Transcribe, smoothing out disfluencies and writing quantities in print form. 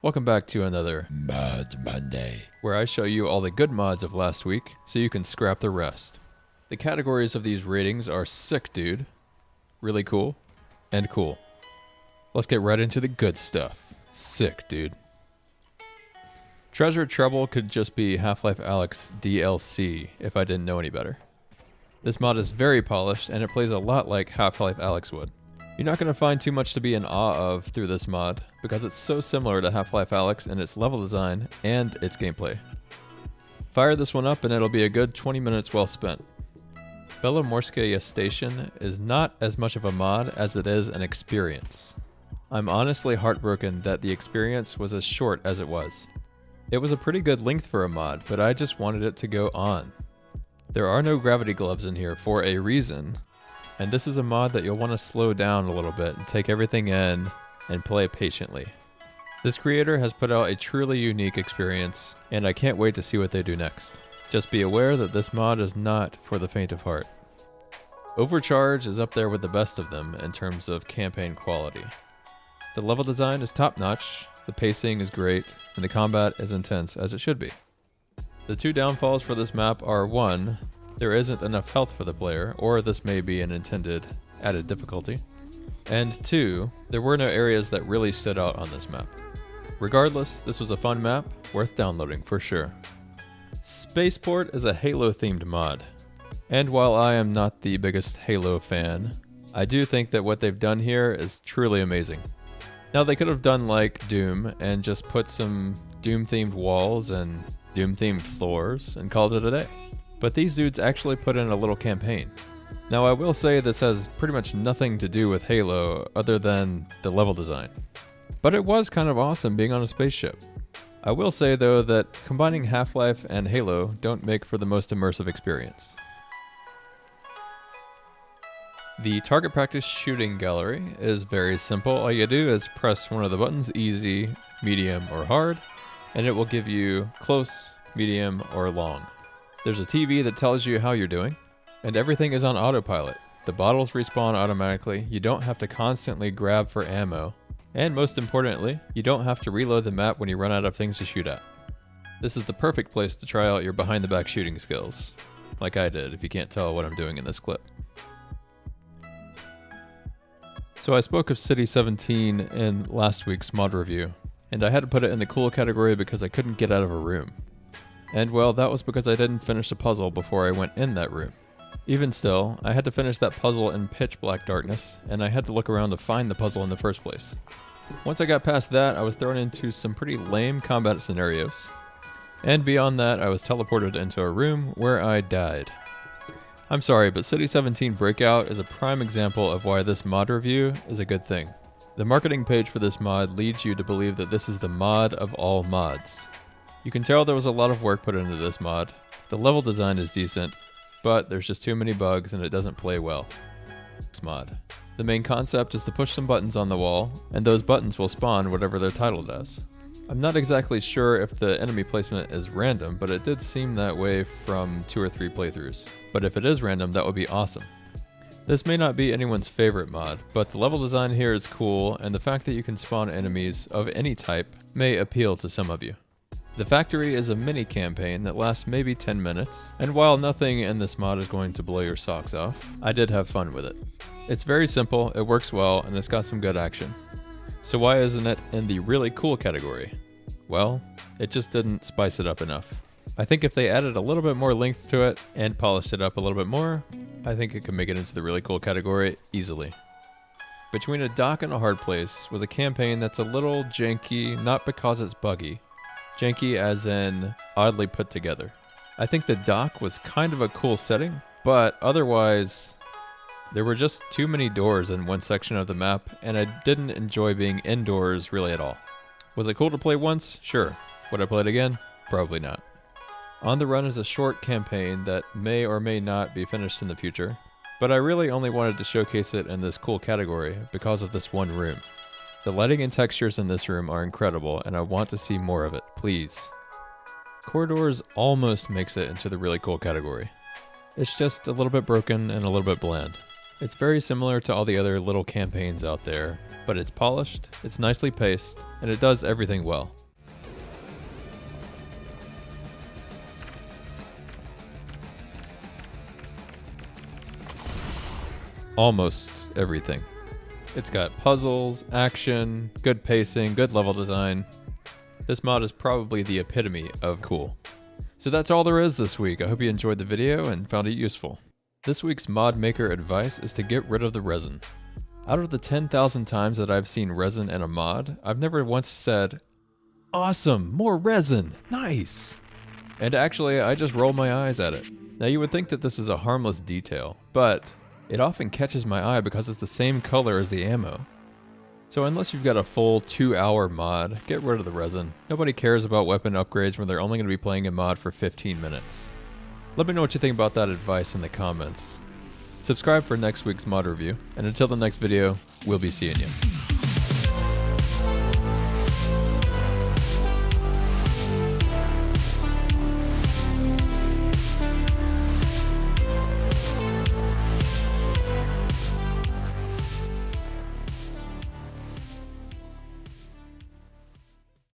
Welcome back to another Mods Monday. where I show you all the good mods of last week so you can scrap the rest. The categories of these ratings are sick, dude, really cool, and cool. Let's get right into the good stuff. Sick, dude. Treasure Trouble could just be Half-Life Alyx DLC if I didn't know any better. This mod is very polished and it plays a lot like Half-Life Alyx would. You're not going to find too much to be in awe of through this mod, because it's so similar to Half-Life Alyx in its level design and its gameplay. Fire this one up and it'll be a good 20 minutes well spent. Belomorskaya Station is not as much of a mod as it is an experience. I'm honestly heartbroken that the experience was as short as it was. It was a pretty good length for a mod, but I just wanted it to go on. There are no gravity gloves in here for a reason, and this is a mod that you'll want to slow down a little bit and take everything in and play patiently. This creator has put out a truly unique experience, and I can't wait to see what they do next. Just be aware that this mod is not for the faint of heart. Overcharge is up there with the best of them in terms of campaign quality. The level design is top-notch, the pacing is great, and the combat is intense as it should be. The two downfalls for this map are 1, there isn't enough health for the player, or this may be an intended added difficulty. And 2, there were no areas that really stood out on this map. Regardless, this was a fun map, worth downloading for sure. SpacePort is a Halo-themed mod. And while I am not the biggest Halo fan, I do think that what they've done here is truly amazing. Now they could have done like Doom and just put some Doom-themed walls and Doom-themed floors and called it a day. But these dudes actually put in a little campaign. Now I will say this has pretty much nothing to do with Halo other than the level design. But it was kind of awesome being on a spaceship. I will say though that combining Half-Life and Halo don't make for the most immersive experience. The target practice shooting gallery is very simple. All you do is press one of the buttons, easy, medium, or hard, and it will give you close, medium, or long. There's a TV that tells you how you're doing, and everything is on autopilot. The bottles respawn automatically, you don't have to constantly grab for ammo, and most importantly, you don't have to reload the map when you run out of things to shoot at. This is the perfect place to try out your behind-the-back shooting skills, like I did if you can't tell what I'm doing in this clip. So I spoke of City 17 in last week's mod review, and I had to put it in the cool category because I couldn't get out of a room. And well, that was because I didn't finish a puzzle before I went in that room. Even still, I had to finish that puzzle in pitch black darkness, and I had to look around to find the puzzle in the first place. Once I got past that, I was thrown into some pretty lame combat scenarios. And beyond that, I was teleported into a room where I died. I'm sorry, but City 17 Breakout is a prime example of why this mod review is a good thing. The marketing page for this mod leads you to believe that this is the mod of all mods. You can tell there was a lot of work put into this mod. The level design is decent, but there's just too many bugs and it doesn't play well. This mod. The main concept is to push some buttons on the wall, and those buttons will spawn whatever they're titled as. I'm not exactly sure if the enemy placement is random, but it did seem that way from 2 or 3 playthroughs. But if it is random, that would be awesome. This may not be anyone's favorite mod, but the level design here is cool, and the fact that you can spawn enemies of any type may appeal to some of you. The factory is a mini campaign that lasts maybe 10 minutes, and while nothing in this mod is going to blow your socks off, I did have fun with it. It's very simple, it works well, and it's got some good action. So why isn't it in the really cool category? Well, it just didn't spice it up enough. I think if they added a little bit more length to it and polished it up a little bit more, I think it could make it into the really cool category easily. Between a dock and a hard place was a campaign that's a little janky, not because it's buggy. Janky as in oddly put together. I think the dock was kind of a cool setting, but otherwise, there were just too many doors in one section of the map, and I didn't enjoy being indoors really at all. Was it cool to play once? Sure. Would I play it again? Probably not. On the Run is a short campaign that may or may not be finished in the future, but I really only wanted to showcase it in this cool category because of this one room. The lighting and textures in this room are incredible, and I want to see more of it, please. Corridors almost makes it into the really cool category. It's just a little bit broken and a little bit bland. It's very similar to all the other little campaigns out there, but it's polished, it's nicely paced, and it does everything well. Almost everything. It's got puzzles, action, good pacing, good level design. This mod is probably the epitome of cool. So that's all there is this week. I hope you enjoyed the video and found it useful. This week's mod maker advice is to get rid of the resin. Out of the 10,000 times that I've seen resin in a mod, I've never once said, "Awesome, more resin, nice!" And actually, I just roll my eyes at it. Now you would think that this is a harmless detail, but it often catches my eye because it's the same color as the ammo. So unless you've got a full 2-hour mod, get rid of the resin. Nobody cares about weapon upgrades when they're only going to be playing a mod for 15 minutes. Let me know what you think about that advice in the comments. Subscribe for next week's mod review, and until the next video, we'll be seeing you.